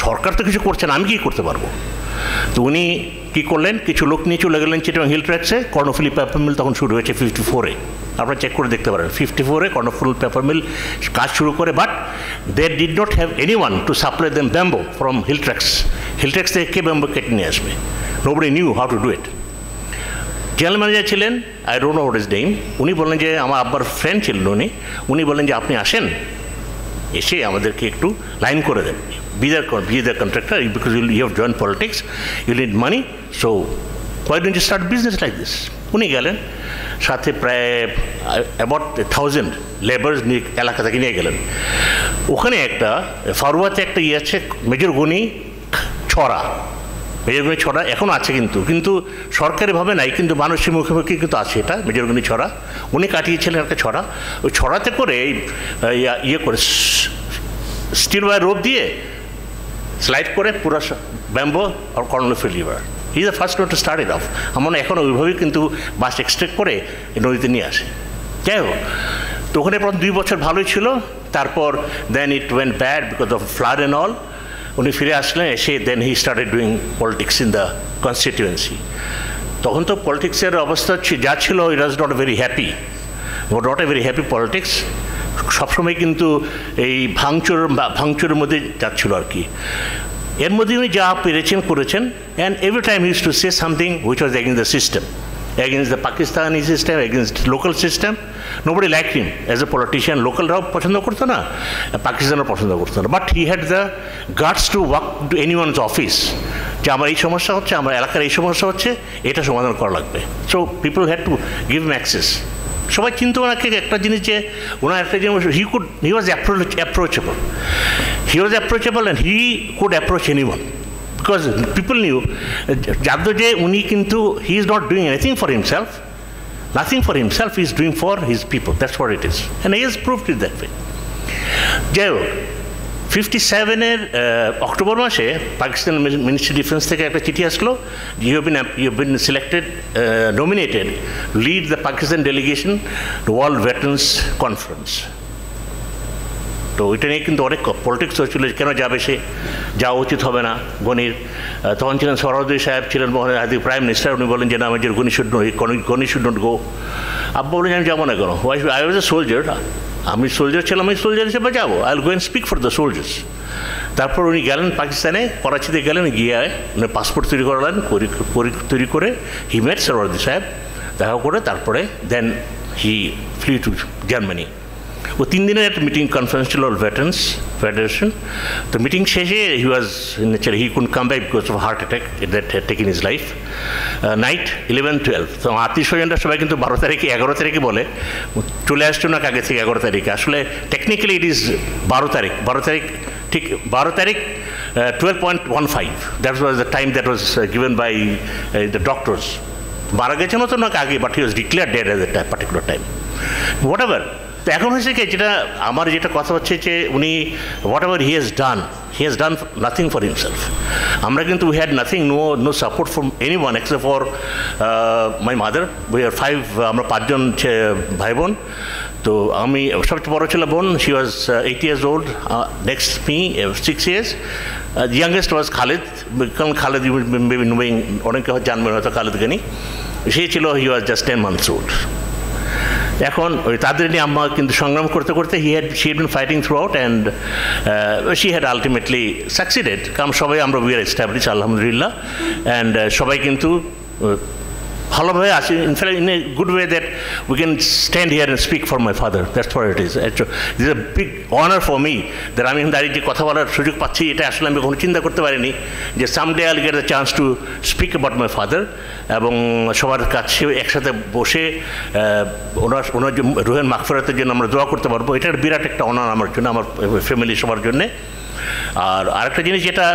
সরকার তো কিছু করছে না, আমি কী করতে পারবো। তো উনি কী করলেন, কিছু লোক নিয়ে চলে গেলেন চিটাগং হিল ট্র্যাক্সে। কর্ণফুলি পেপার মিল তখন শুরু হয়েছে 54-এ, আপনারা চেক করে দেখতে পারেন। 54-এ কর্ণফুলি পেপার মিল কাজ শুরু করে, but they did not have anyone to supply them bamboo from hill tracts থেকে কে ব্যাম্বো কেটে নিয়ে আসবে। Nobody knew how to do it. General manager ছিলেন, I don't know what is name, উনি বললেন যে আমার আব্বার ফ্রেন্ড ছিলেন উনি বললেন যে আপনি আসেন, এসে আমাদেরকে একটু লাইন করে দেন, be the contractor, because you have joined politics, you need money, so why don't you start business like this? উনি গেলেন, সাথে প্রায় অ্যাবাউট 1000 লেবার্স নিয়ে এলাকা থেকে নিয়ে গেলেন। ওখানে একটা ফারুয়াতে একটা ইয়ে আছে, মেজর গনি ছড়া, এখনও আছে, কিন্তু সরকারিভাবে নাই, কিন্তু মানুষের মুখে মুখে কিন্তু আছে এটা মেজরগনি ছড়া। উনি কাটিয়েছিলেন একটা ছড়া, ওই ছড়াতে করে ইয়ে করে স্টিল ওয়্যার রোপ দিয়ে স্লাইড করে পুরো ব্যাম্বো আর Karnaphuli river, he is the first one to start it off. আমরা এখন ওইভাবেই কিন্তু বাস এক্সট্রাক্ট করে নদীতে নিয়ে আসে। যাই হোক, তো ওখানে প্রথম 2 বছর ভালোই ছিল, তারপর then it went bad because of flood and all. উনি ফিরে আসলেন, এসে then he started doing politics in the constituency. তখন তো পলিটিক্সের অবস্থা যা ছিল, it was not very happy politics. সবসময় কিন্তু এই ভাঙচুরের মধ্যে যাচ্ছিল আর কি। এর মধ্যে উনি যা পেরেছেন করেছেন, and every time use to say something which was against the system, against the Pakistani system, against local system. Nobody liked him as a politician. Localরাও পছন্দ করতো না, পাকিস্তানও পছন্দ করতো না, but he had the guts to work to anyone's office, যে আমার এই সমস্যা হচ্ছে, আমার এলাকার এই সমস্যা হচ্ছে, এটা সমাধান করা লাগবে। So people had to give him access. সবাই চিন্তা ওনাকে একটা জিনিস, যে ওনার একটা জিনিস, he was approachable and he could approach anyone, because people knew jaddo je uni kintu he is not doing anything for himself, nothing for himself, he is doing for his people, that's what it is, and he has proved it that way. Jai 57-এর অক্টোবর মাসে Pakistan ministry defence থেকে একটা চিঠি আসলো, you have been selected, nominated, lead the Pakistan delegation to world veterans conference. তো ওইটা নিয়ে কিন্তু অনেক পলিটিক্স হচ্ছিল, কেন যাবে সে, যাওয়া উচিত হবে না গনির। তখন ছিলেন সরওয়ার্দী সাহেব, ছিলেন আদি প্রাইম মিনিস্টার, উনি বলেন যে না, আমাদের গনি শুড নট গো। আব্বা বলেন আমি যাবো না কেন, আই ওয়াজ এ সোলজার, আমি সোলজার ছিলাম, আমি সোলজার হিসেবে যাবো, I will go and speak for the soldiers. তারপর উনি গেলেন পাকিস্তানে, করাচিতে গেলেন, গিয়ে উনি পাসপোর্ট তৈরি করালেন, তৈরি করে হি মেট সরওয়ার্দী সাহেব, দেখা করে তারপরে then he flee to Germany. ও 3 দিনের একটা মিটিং কনফারেন্স ছিল ভেটারেন্স ফেডারেশন। তো মিটিং শেষে he could come back because of heart attack that had taken his life. Night 11-12, তো আত্মীয় স্বজনরা সবাই কিন্তু 12 তারিখে 11 তারিখে বলে, চলে আসছো না আগে থেকে 11 তারিখে, আসলে টেকনিক্যালি ইট ইজ 12 তারিখ, ঠিক 12 তারিখ 12.15, that was the time that was given by the doctors. মারা গেছেন তো না আগে, but he was declare dead at that particular time, whatever. তো এখন হয়েছে কি, যেটা কথা হচ্ছে যে উনি whatever he has done nothing for himself. আমরা কিন্তু we had nothing, no support from anyone except for my mother. We are 5, আমরা 5 জন ভাই বোন। তো আমি সবচেয়ে বড় ছিল বোন, she was 8 years old, next me 6 years, youngest was Khaled. কারণ খালেদ মেবি নোয়িং, অনেকে জানবেন হয়তো খালেদ গানি, সে ছিল, হি ওয়াজ জাস্ট 10 months old। এখন ওই তাদের নিয়ে আম্মা কিন্তু সংগ্রাম করতে করতে she had been fighting through out and she had ultimately succeeded. কারণ সবাই আমরা উই আর এস্টাবলিশ আলহামদুলিল্লাহ, অ্যান্ড সবাই কিন্তু ভালোভাবে আছি, in fact in a good way that we can stand here and speak for my father, that's what it is. It is a big honour for me that আমি দাঁড়িয়ে যে কথা বলার সুযোগ পাচ্ছি, এটা আসলে আমি কখনো চিন্তা করতে পারিনি যে someday I will get the chance to speak about my father, এবং সবার কাছে একসাথে বসে ওনার রুহের মাগফিরাতের জন্য আমরা দোয়া করতে পারবো। এটা বিরাট একটা অনার আমার জন্য, আমার ফ্যামিলি সবার জন্যে। আর আরেকটা জিনিস যেটা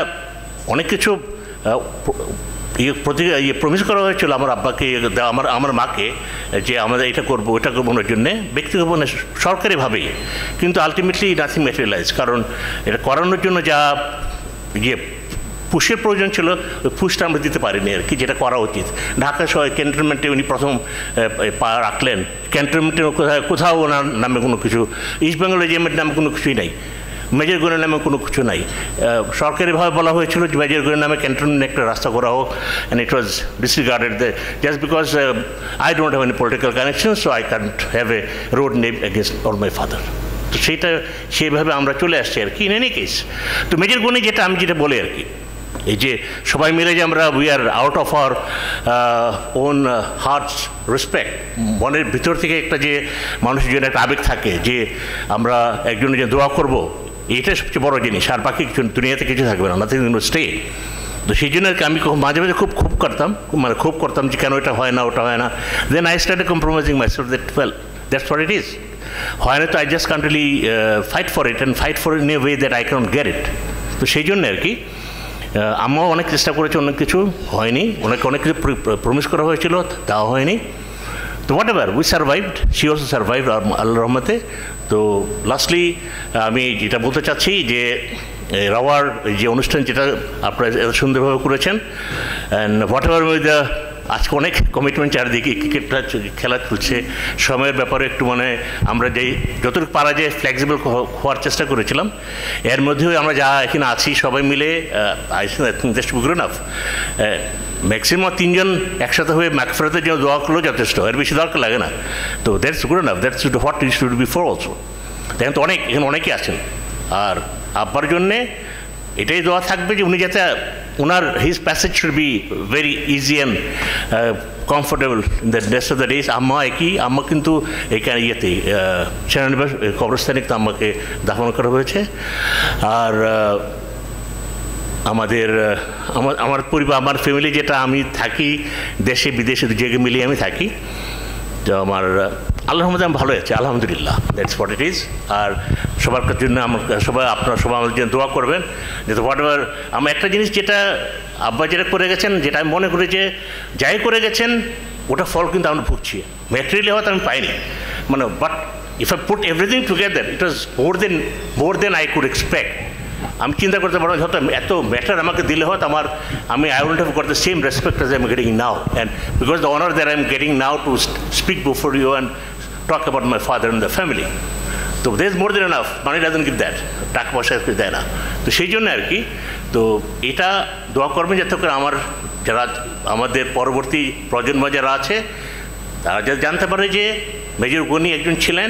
অনেক কিছু প্রমিস করা হয়েছিল আমার আব্বাকে, আমার মাকে, যে আমরা এটা করবো ওটা করবো ওনার জন্যে ব্যক্তিগত সরকারিভাবেই, কিন্তু আলটিমেটলি নাথিং ম্যাটেরিয়ালাইজ। কারণ এটা করানোর জন্য যা পুষের প্রয়োজন ছিল, ওই পুষটা আমরা দিতে পারিনি আর কি, যেটা করা উচিত। ঢাকা শহরে ক্যান্টনমেন্টে উনি প্রথম পা রাখলেন, ক্যান্টনমেন্টের কোথাও ওনার নামে কোনো কিছু, ইস্ট বেঙ্গল রেজিমেন্টের নামে কোনো কিছুই নাই, মেজর গোয়ের নামে কোনো কিছু নাই। সরকারিভাবে বলা হয়েছিল যে মেজর গোয়ের নামে ক্যান্টনমেন্ট একটা রাস্তা করা হোক, and it was ডিসরিগার্ডেড just because I don't have any political connection, so I can't have a road name against all my father. তো সেইভাবে আমরা চলে আসছি আর কি, ইন এনি কেস। তো মেজর গোনে আমি যেটা বলি আর কি, এই যে সবাই মিলে যে আমরা we are out of our own hearts respect, মনের ভিতর থেকে একটা যে মানুষের জন্য একটা আবেগ থাকে যে আমরা একজনের যে দোয়া করবো, এটাই সবচেয়ে বড় জিনিস, আর বাকি কিছু দুনিয়াতে কিছু থাকবে না, নাথিং উইল স্টে। তো সেই জন্য আর কি আমি মাঝে মাঝে খুব করতাম যে কেন এটা হয় না, ওটা হয় না। Then I started compromising myself that well that's what it is, হয় না তো I just can't really fight for it and fight for in a way that I cannot get it. তো সেই জন্য আর কি আম্মাও অনেক চেষ্টা করেছে, অনেক কিছু হয়নি, অনেক কিছু প্রমিস করা হয়েছিল, তাও হয়নি। তো what ever we survived, she also survived আল্লাহর রহমতে। তো লাস্টলি আমি যেটা বলতে চাচ্ছি যে রাওয়ার যে অনুষ্ঠান যেটা আপনারা এত সুন্দরভাবে করেছেন, and what ever with the আজকে অনেক কমিটমেন্ট চারদিকে, ক্রিকেটটা খেলা চলছে, সময়ের ব্যাপারে একটু আমরা যতটুকু পারা যায় ফ্লেক্সিবল হওয়ার চেষ্টা করেছিলাম। এর মধ্যেও আমরা যা এখানে আছি সবাই মিলে গুড এনাফ, ম্যাক্সিমাম 3 জন একসাথে হয়ে মাগফিরাতের জন্য দোয়া করলেও যথেষ্ট, এর বেশি দরকার লাগে না। তো that's good enough, that's what it should be for also. দেখেন তো এখানে অনেকেই আছেন, আর আব্বার জন্যে এটাই দোয়া থাকবে যে উনি যাতে ওনার his passage should be very easy and comfortable in the rest of the days. আম্মা কিন্তু এখানে সেনানিবাস কবরস্থানে তো আম্মাকে দাফন করা হয়েছে। আর আমার পরিবার, আমার ফ্যামিলি যেটা, আমি থাকি দেশে বিদেশে দু জায়গায় মিলিয়ে আমি থাকি। তো আমার আল্লাহর মধ্যে আমি ভালো আছি আলহামদুলিল্লাহ, দ্যাটস হোয়াট ইট ইজ। আর সবার জন্য আপনারা সবাই আমাদের জন্য দোয়া করবেন, যাতে হোয়াট এভার আমার একটা জিনিস যেটা আব্বা যেটা করে গেছেন, যেটা আমি মনে করি যে যাই করে গেছেন ওটা ফল কিন্তু আমরা ভুগছি, ম্যাটেরিয়ালি হয়তো আমি পাইনি, but if I put everything together it was more than I could expect. আমি চিন্তা করতে পারবো হয়তো এত ম্যাটার আমাকে দিলে হয়তো আমি I wouldn't have got the same respect as I am getting now and because the honour that I am getting now to speak before you and talk about my father and the family. তো there is more than enough, money doesn't give that, টাকা পয়সা দেয় না। তো সেই জন্য আর কি তো এটা দোয়া করবেন যাতে করে যারা আমাদের পরবর্তী প্রজন্ম যারা আছে তারা যাতে জানতে পারে যে মেজর গনি একজন ছিলেন,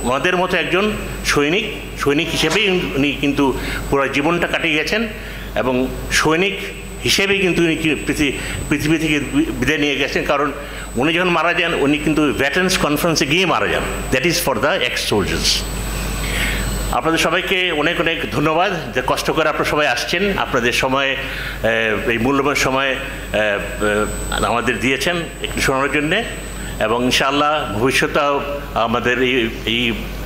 ওনাদের মতো একজন সৈনিক হিসেবেই উনি কিন্তু পুরো জীবনটা কাটিয়ে গেছেন এবং সৈনিক হিসেবেই কিন্তু উনি পৃথিবী থেকে বিদায় নিয়ে গেছেন। কারণ উনি যখন মারা যান উনি কিন্তু ভেটারেন্স কনফারেন্সে গিয়ে মারা যান, that is for the ex soldiers. আপনাদের সবাইকে অনেক অনেক ধন্যবাদ যে কষ্ট করে আপনারা সবাই আসছেন, আপনাদের সময় এই মূল্যবান সময় আমাদের দিয়েছেন একটু শোনানোর জন্যে। এবং ইনশাআল্লাহ ভবিষ্যতেও আমাদের এই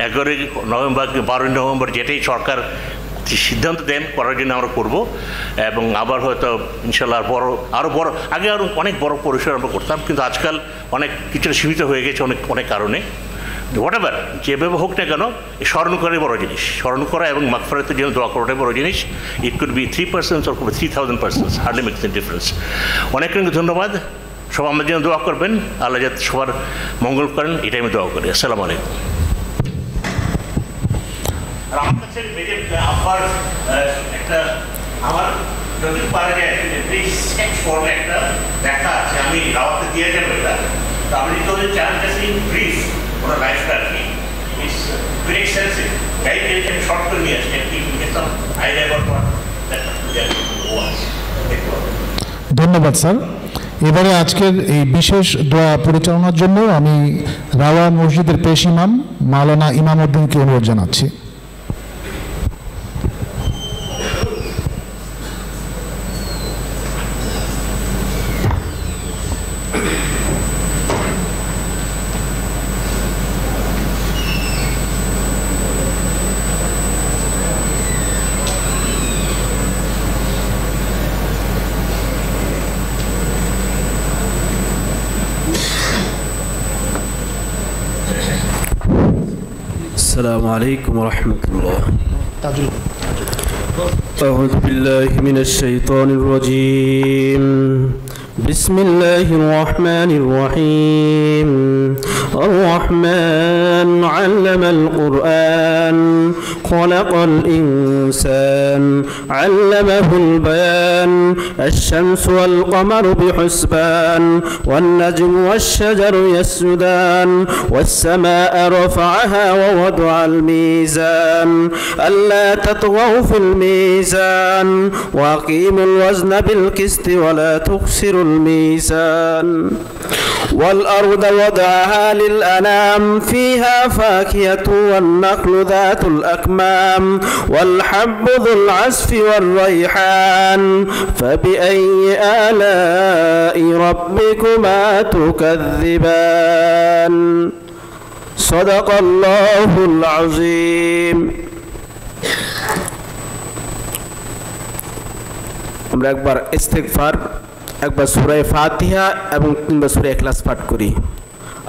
11 নভেম্বর 12 নভেম্বর যেটাই সরকার সিদ্ধান্ত দেন করার জন্য আমরা করব। এবং আবার হয়তো ইনশাআল্লাহ আরও বড় আগে অনেক বড় পরিসর আমরা করতাম, কিন্তু আজকাল অনেক কিছুটা সীমিত হয়ে গেছে অনেক কারণে। হোয়াট এভার যেভাবে হোক না কেন স্মরণ করাই বড় জিনিস, স্মরণ করা এবং মাগফিরাতের জন্য দোয়া করাটাই বড় জিনিস। It could be 3% or 3000 percent, hardly makes the difference. অনেক অনেক ধন্যবাদ, সব আমাদের জন্য দোয়া করবেন, আল্লাহ যাতে সবার মঙ্গল করেন এটাই আমি দোয়া করি। আসসালামু আলাইকুম। আমার কাছে আমার যদি পারা যায় স্কেচ ফর্মে একটা দেখা আছে, আমি রাওয়াতে দিয়ে যাবো এটা। তো আপনি যদি চান কাছে ব্রিফ ওনার লাইফটা আর কি ইটস ভেরি এক্সটেন্সিভ, গাইড আমি শর্ট করে নিয়ে আসছি কি গেতাম আইডিয়া করবার। ধন্যবাদ স্যার। এবারে আজকের এই বিশেষ দোয়া পরিচালনার জন্য আমি রাওয়া মসজিদের পেশ ইমাম মাওলানা ইমামউদ্দিনকে অনুরোধ জানাচ্ছি। السلام عليكم ورحمة الله. أعوذ بالله من الشيطان الرجيم. بسم الله الرحمن الرحيم. الرحمن علم القرآن خلق الإنسان علمه البيان الشمس والقمر بحسبان والنجم والشجر يسجدان والسماء رفعها ووضع الميزان ألا تطغوا في الميزان وأقيموا الوزن بالقسط ولا تخسروا الميزان والأرض وضعها للأنام فيها فاكهة والنخل ذات الأكمام والحب ذو العصف والريحان فبأي آلاء ربكما تكذبان صدق الله العظيم. আমরা একবার ইস্তিগফার, একবার সূরা ফাতিহা এবং তিনবার সূরা ইখলাস পাঠ করি।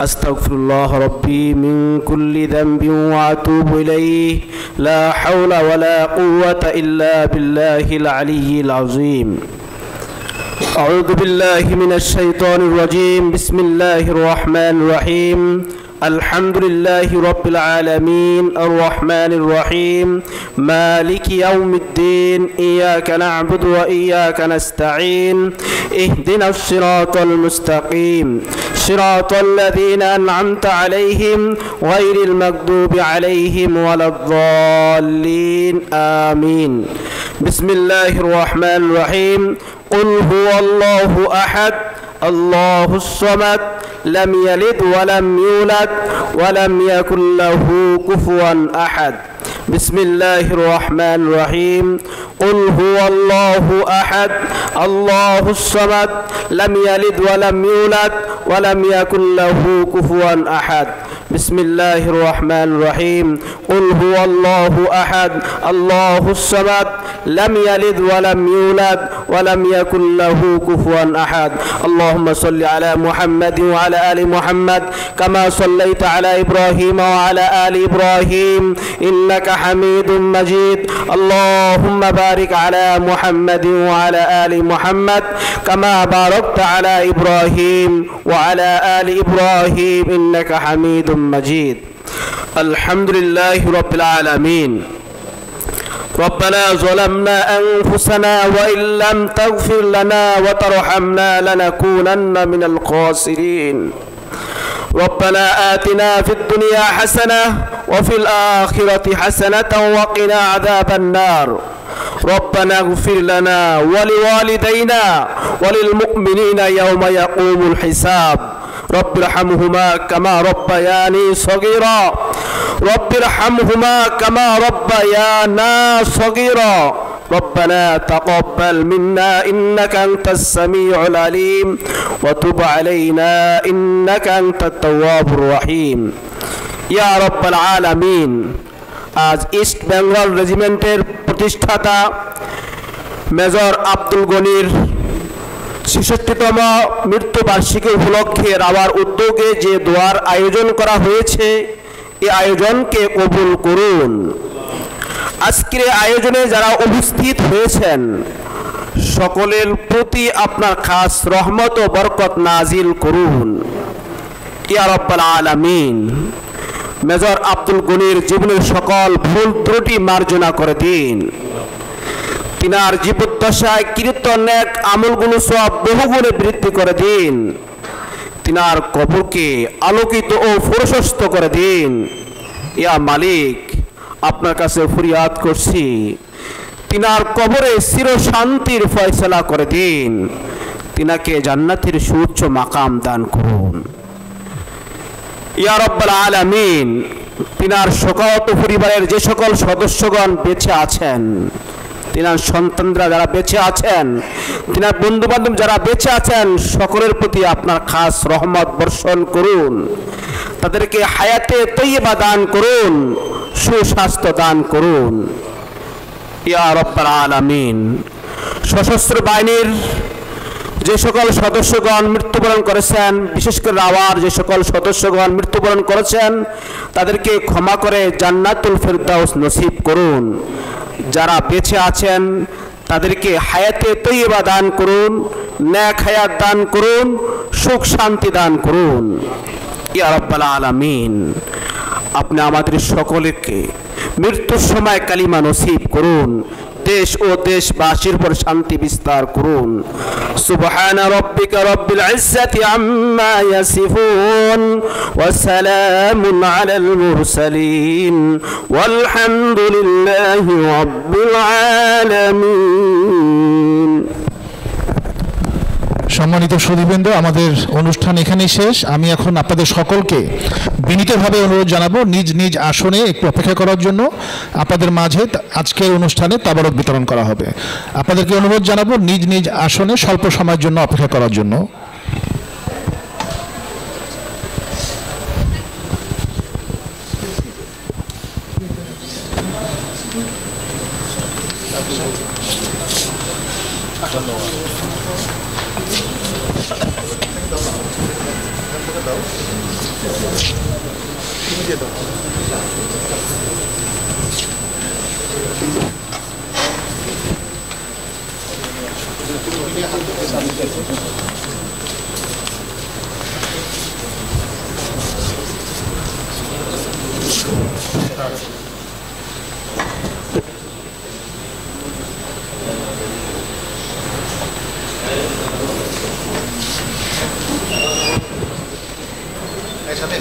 আস্তাগফিরুল্লাহ রাব্বি মিন কুল্লি যামবিন ওয়া আতুবু ইলাইহি লা হাওলা ওয়ালা কুওয়াতা ইল্লা বিল্লাহিল আলিয়্যিল আযীম। আউযু বিল্লাহি মিনাশ শাইতানির রাজীম। বিসমিল্লাহির রহমানির রহিম। الحمد لله رب العالمين الرحمن الرحيم مالك يوم الدين إياك نعبد وإياك نستعين اهدنا الصراط المستقيم صراط الذين أنعمت عليهم غير المغضوب عليهم ولا الضالين آمين. بسم الله الرحمن الرحيم. قل هو الله أحد الله الصمد لم يلد ولم يولد ولم يكن له كفوا أحد. بسم الله الرحمن الرحيم. قل هو الله أحد الله الصمد لم يلد ولم يولد ولم يكن له كفوا أحد. বিসমিল্লাহির রহমানির রহিম কুল হুয়াল্লাহু আহাদ আল্লাহুস সামাদ লাম ইয়ালিদ ওয়া লাম ইউলাদ ওয়া লাম ইয়াকুল লাহু কুফুয়ান আহাদ আল্লাহুম্মা সাল্লি আলা মুহাম্মাদ ওয়া আলা আলি মুহাম্মাদ কামা সাল্লাইতা আলা ইব্রাহিম ওয়া আলা আলি ইব্রাহিম ইন্নাকা হামিদুম মাজিদ আল্লাহুম্মা বারিক আলা মুহাম্মাদ ওয়া আলা আলি মুহাম্মাদ কামা বারাকতা আলা ইব্রাহিম ওয়া আলা আলি ইব্রাহিম ইন্নাকা হামিদুম মাজিদ আলহামদুলিল্লাহি রাব্বিল আলামিন ربنا ظلمنا أنفسنا وإن لم تغفر لنا وترحمنا لنكونن من الخاسرين ربنا آتنا في الدنيا حسنة وفي الآخرة حسنة وقنا عذاب النار ربنا اغفر لنا ولوالدينا وللمؤمنين يوم يقوم الحساب رب ارحمهما كما ربياني صغيرا رب ارحمهما كما ربيانا صغيرا ربنا تقبل منا إنك أنت السميع العليم وتب علينا إنك أنت التواب الرحيم يا رب العالمين আজ ইস্ট বেঙ্গল রেজিমেন্টের প্রতিষ্ঠাতা মেজর আব্দুল গনির ৬৬তম মৃত্যুবার্ষিকী উপলক্ষে রাওয়ার উদ্যোগে যে দোয়ার আয়োজন করা হয়েছে এই আয়োজনকে কবুল করুন। আজকের আয়োজনে যারা উপস্থিত হয়েছেন সকলের প্রতি আপনার খাস রহমত ও বরকত নাজিল করুন ইয়া রাব্বাল আলামিন। মেজর আব্দুল গনির জীবনের সকল ভুল ত্রুটি মার্জনা করে দিন। তিনার জীবদ্দশায় কৃত নেক আমলগুলো সব বহুগুণে বৃদ্ধি করে দিন। তিনার কবরকে আলোকিত ও প্রশস্ত করে দিন। ইয়া মালিক, আপনার কাছে ফরিয়াদ করছি তিনার কবরে চির শান্তির ফয়সালা করে দিন। তিনাকে জান্নাতের সুউচ্চ মাকাম দান করুন ইয়া রাব্বাল আলামিন। তিনার শোকাহত পরিবারের যে সকল সদস্যগণ বেঁচে আছেন, তিনার সন্তানরা যারা বেঁচে আছেন, তিনার বন্ধু বান্ধব যারা বেঁচে আছেন, সকলের প্রতি আপনার খাস রহমত বর্ষণ করুন। তাদেরকে হায়াতে তৈয়বা দান করুন, সুস্বাস্থ্য দান করুন ইয়া রাব্বাল আলামিন। সশস্ত্র বাহিনীর যে সকল সদস্যগণ মৃত্যুবরণ করেছেন, বিশেষ করে রাওয়ার যে সকল সদস্যগণ মৃত্যুবরণ করেছেন, তাদেরকে ক্ষমা করে জান্নাতুল ফেরদাউস নসিব করুন। যারা বেঁচে আছেন তাদেরকে হায়াতে তৈয়বা দান করুন, নেক হায়াত দান করুন, সুখ শান্তি দান করুন ইয়া রাব্বাল আলামিন। আপনি আমাদের সকলকে মৃত্যুর সময় কালিমা নসিব করুন। দেশ ও দেশবাসীর উপর শান্তি বিস্তার করুন। সুবহানা রাব্বিকা রাব্বিল ইজ্জাতি আম্মা ইয়াসিফুন ওয়া সালামুন আলাল মুরসালিন ওয়ালহামদুলিল্লাহি রাব্বিল আলামিন। সম্মানিত সুধীবৃন্দ, আমাদের অনুষ্ঠান এখানেই শেষ। আমি এখন আপনাদের সকলকে বিনীতভাবে অনুরোধ জানাবো নিজ নিজ আসনে একটু অপেক্ষা করার জন্য। আপনাদের মাঝে আজকের অনুষ্ঠানে তাবারক বিতরণ করা হবে। আপনাদেরকে অনুরোধ জানাবো নিজ নিজ আসনে স্বল্প সময়ের জন্য অপেক্ষা করার জন্য। একসাথে